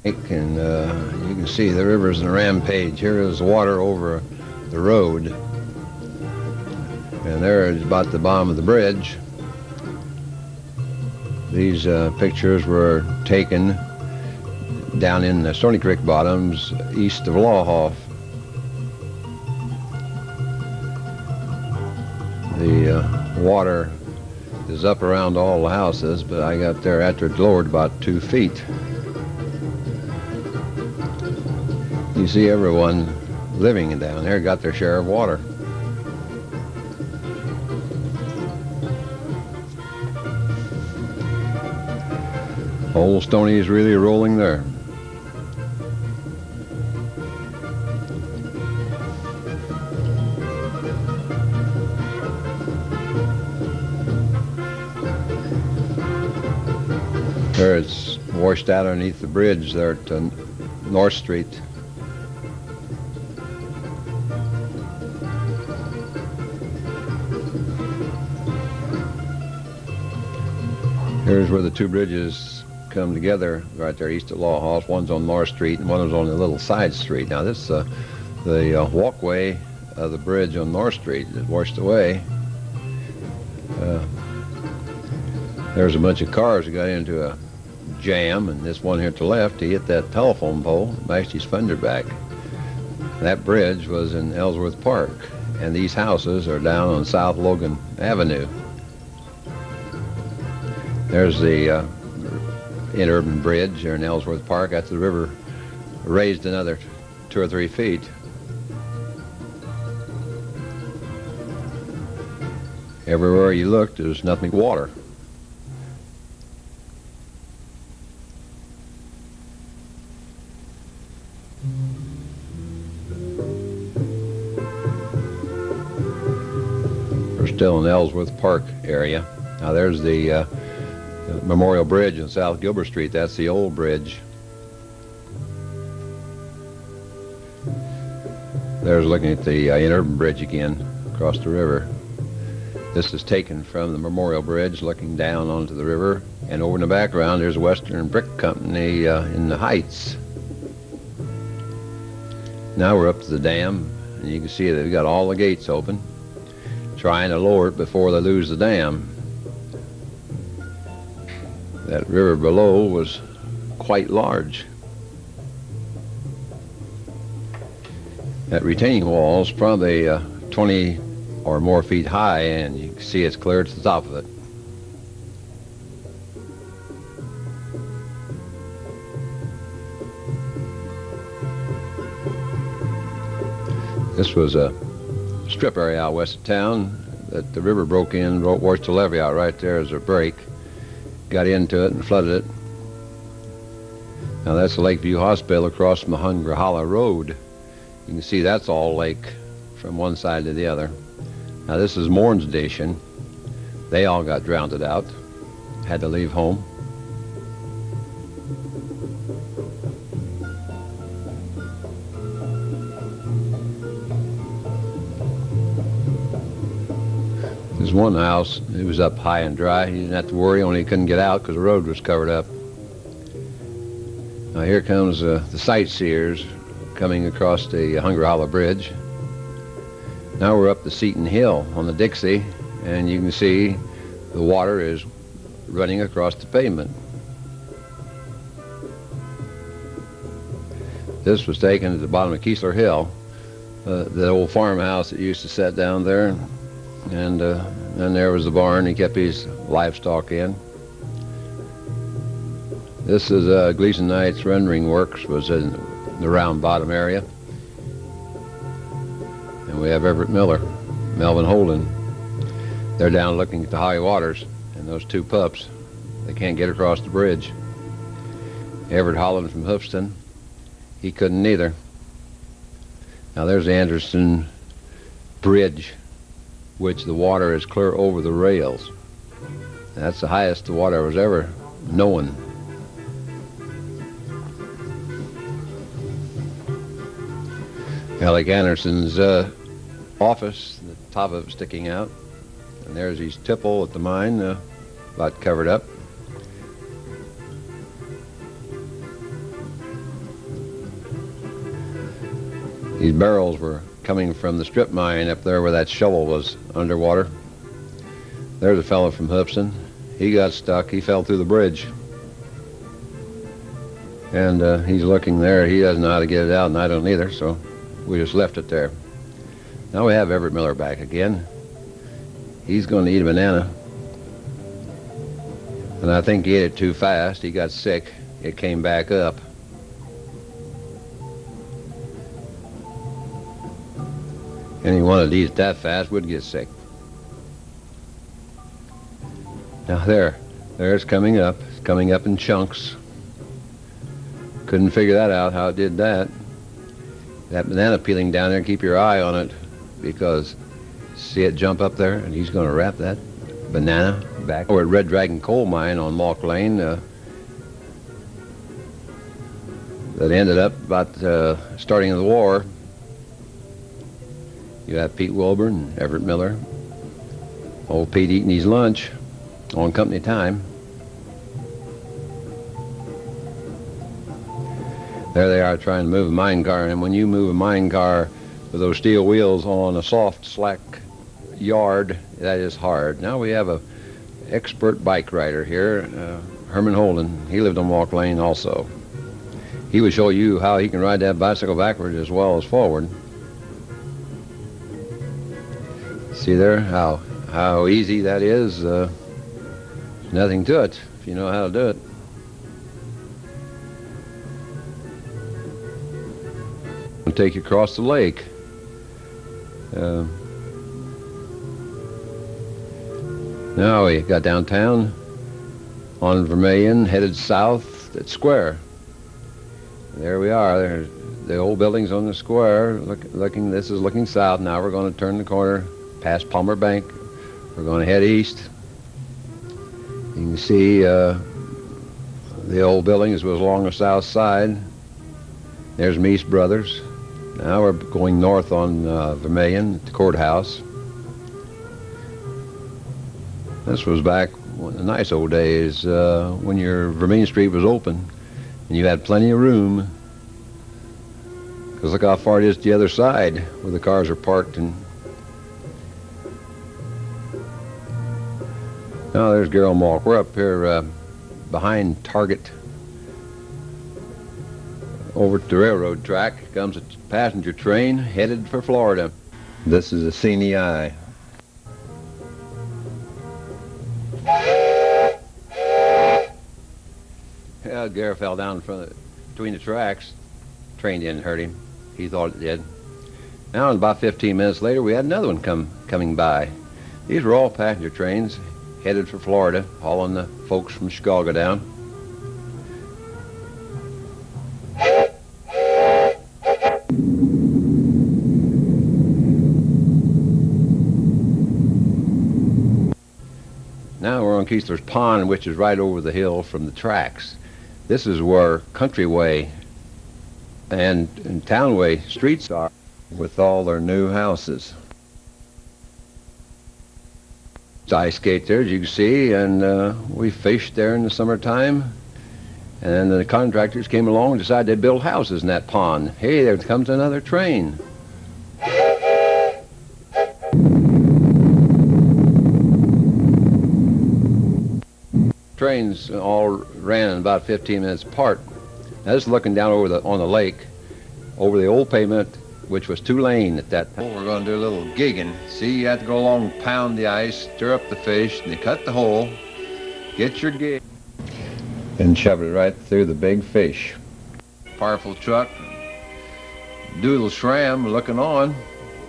And you can see the river's in a rampage. Here is water over the road, and there is about the bottom of the bridge. These pictures were taken down in the Stony Creek bottoms east of Lawhoff. The water is up around all the houses, but I got there after it lowered about 2 feet. You see everyone living down there got their share of water. Old Stony is really rolling there. There it's washed out underneath the bridge there at North Street. Here's where the two bridges come together, right there east of Law House. One's on North Street and one is on a little side street. Now this, the walkway of the bridge on North Street is washed away. There's a bunch of cars that got into a jam, and this one here to the left, he hit that telephone pole, bashed his fender back. That bridge was in Ellsworth Park, and these houses are down on South Logan Avenue. There's the interurban bridge here in Ellsworth Park. After the river raised another 2 or 3 feet. Everywhere you looked, there was nothing but water. We're still in the Ellsworth Park area. Now there's the Memorial Bridge on South Gilbert Street. That's the old bridge. There's looking at the interurban bridge again across the river. This is taken from the Memorial Bridge looking down onto the river, and over in the background there's Western Brick Company in the Heights. Now we're up to the dam, and you can see they've got all the gates open, trying to lower it before they lose the dam. That river below was quite large. That retaining wall is probably 20 or more feet high, and you can see it's clear to the top of it. This was a strip area out west of town that the river broke in, washed the levee out right there as a break. Got into it and flooded it. Now that's the Lakeview Hospital across from the Hungry Hollow Road. You can see that's all lake from one side to the other. Now this is Morn's Station. They all got drowned out, had to leave home. There's one house, it was up high and dry. He didn't have to worry, only he couldn't get out because the road was covered up. Now here comes the sightseers coming across the Hungry Hollow Bridge. Now we're up the Seton Hill on the Dixie, and you can see the water is running across the pavement. This was taken at the bottom of Keesler Hill, the old farmhouse that used to sit down there, and there was the barn he kept his livestock in. This is Gleason Knight's rendering works, was in the round bottom area. And we have Everett Miller, Melvin Holden. They're down looking at the high waters, and those two pups, they can't get across the bridge. Everett Holland from Hoofston, he couldn't either. Now there's the Anderson Bridge, which the water is clear over the rails. That's the highest the water was ever known. Alec Anderson's office, the top of it sticking out. And there's his tipple at the mine, about covered up. These barrels were coming from the strip mine up there where that shovel was underwater. There's a fellow from Hoofston. He got stuck. He fell through the bridge. And he's looking there. He doesn't know how to get it out, and I don't either, so we just left it there. Now we have Everett Miller back again. He's going to eat a banana. And I think he ate it too fast. He got sick. It came back up. Anyone that eats that fast would get sick. Now there it's coming up. It's coming up in chunks. Couldn't figure that out, how it did that. That banana peeling down there, keep your eye on it, because see it jump up there, and he's going to wrap that banana back. We're at Red Dragon Coal Mine on Mauck Lane. That ended up about starting of the war. You have Pete Wilburn and Everett Miller. Old Pete eating his lunch on company time. There they are trying to move a mine car, and when you move a mine car with those steel wheels on a soft, slack yard, that is hard. Now we have a expert bike rider here, Herman Holden. He lived on Mauck Lane also. He would show you how he can ride that bicycle backwards as well as forward. See there how easy that is? Nothing to it if you know how to do it. I'll take you across the lake. Now we got downtown on Vermilion, headed south at Square. There we are. There's the old buildings on the square. This is looking south. Now we're going to turn the corner past Palmer Bank. We're going to head east. You can see the old buildings was along the south side. There's Meese Brothers. Now we're going north on Vermilion at the courthouse. This was back in the nice old days when your Vermilion Street was open and you had plenty of room. Because look how far it is to the other side where the cars are parked. And now there's Gerald Mauck. We're up here behind Target. Over to the railroad track comes a passenger train headed for Florida. This is a Seany Eye. Yeah, Gare fell down in front of between the tracks. Train didn't hurt him. He thought it did. Now, about 15 minutes later, we had another one coming by. These were all passenger trains headed for Florida, hauling the folks from Chicago down. Now we're on Keesler's Pond, which is right over the hill from the tracks. This is where Countryway and Townway streets are with all their new houses. Ice skate there, as you can see, and we fished there in the summertime. And the contractors came along and decided they'd build houses in that pond. Hey, there comes another train. Trains all ran in about 15 minutes apart. Now this is looking down on the lake, over the old pavement, which was 2-lane at that time. We're going to do a little gigging. See, you have to go along and pound the ice, stir up the fish, and you cut the hole, get your gig, and shove it right through the big fish. Powerful truck, Doodle Schramm looking on.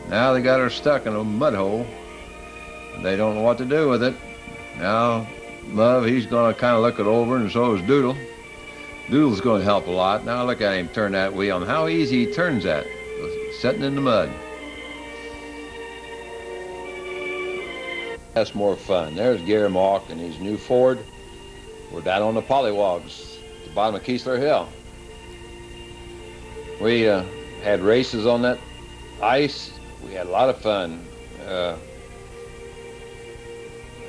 Now they got her stuck in a mud hole. They don't know what to do with it. Now Love, he's going to kind of look it over, and so is Doodle. Doodle's going to help a lot. Now look at him turn that wheel, and how easy he turns that, sitting in the mud. That's more fun. There's Gary Mauck and his new Ford. We're down on the Pollywogs at the bottom of Keesler Hill. We had races on that ice. We had a lot of fun.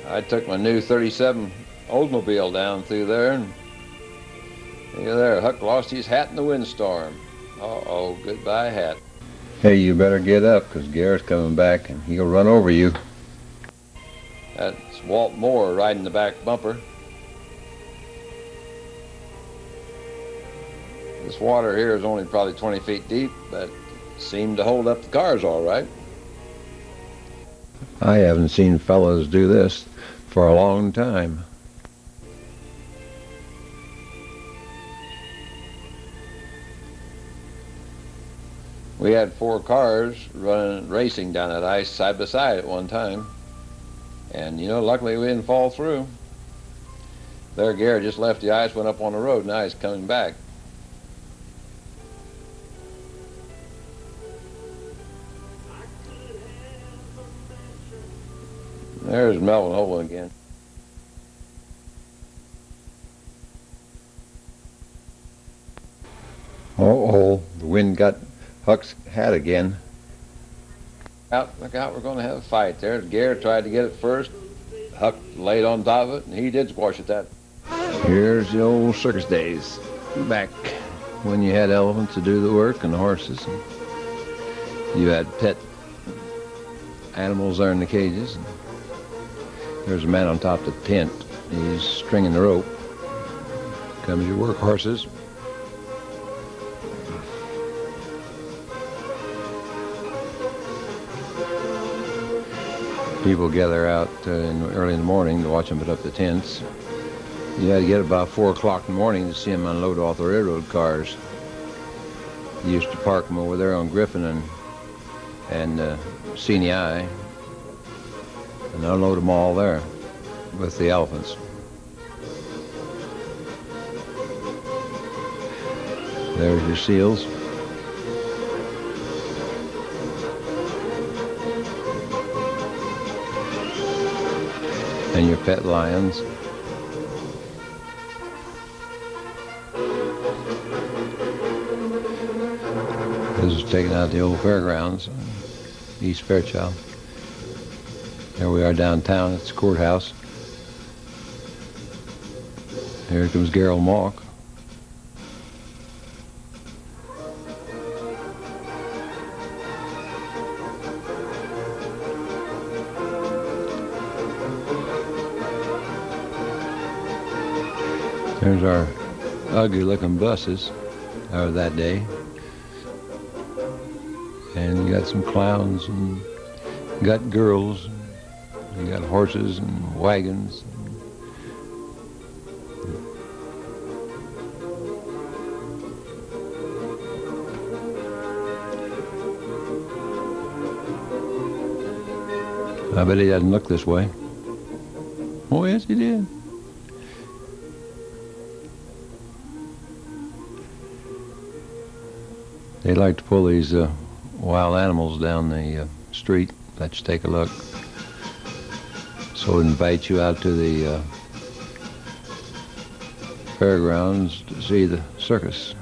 I took my new 37 Oldsmobile down through there, and look there, Huck lost his hat in the windstorm. Uh-oh, goodbye hat. Hey, you better get up, 'cause Garrett's coming back and he'll run over you. That's Walt Moore riding the back bumper. This water here is only probably 20 feet deep, but seemed to hold up the cars all right. I haven't seen fellas do this for a long time. We had 4 cars racing down that ice side by side at one time. And, you know, luckily we didn't fall through. There, Garrett just left the ice, went up on the road, now he's coming back. There's Melvin Holden again. Uh-oh, the wind got Huck's hat again. Look out, we're going to have a fight there. Garrett tried to get it first. Huck laid on top of it, and he did squash it that. Here's the old circus days. Back when you had elephants to do the work and the horses. And you had pet animals there in the cages. There's a man on top of the tent. He's stringing the rope. Comes your work horses. People gather out early in the morning to watch them put up the tents. You had to get about 4 o'clock in the morning to see them unload off the railroad cars. You used to park them over there on Griffin and Seney Eye and unload them all there with the elephants. There's your seals. And your pet lions. This is taken out of the old fairgrounds, East Fairchild. There we are downtown at the courthouse. Here comes Gerald Mauck. There's our ugly-looking buses of that day. And you got some clowns, and you got girls, and you got horses and wagons. I bet he doesn't look this way. Oh, yes, he did. They like to pull these wild animals down the street. Let you take a look. So we invite you out to the fairgrounds to see the circus.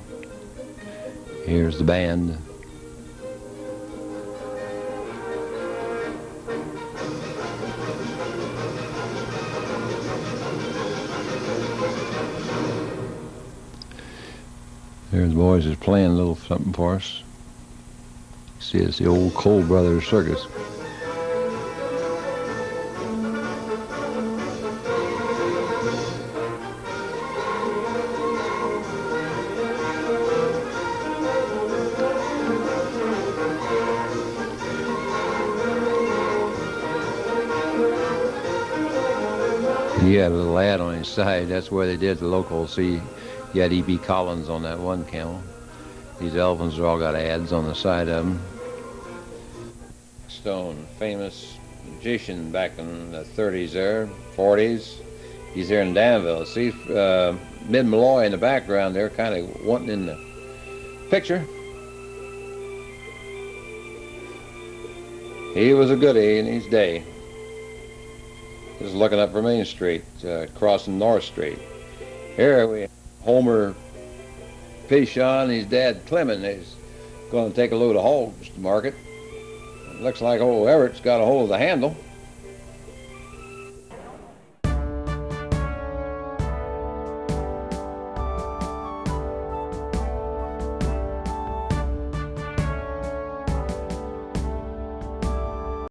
Here's the band. There's the boys that's playing a little something for us. See, it's the old Cole Brothers Circus. He had a little ad on his side. That's where they did the local. See, you had E.B. Collins on that one camel. These elephants have all got ads on the side of them. Stone, famous magician back in the 30s there, 40s. He's here in Danville. See, Mid Malloy in the background there, kind of wanting in the picture. He was a goodie in his day. Just looking up for Main Street, crossing North Street. Here we have Homer Pishon, his dad Clement. He's going to take a load of hogs to market. It looks like old Everett's got a hold of the handle.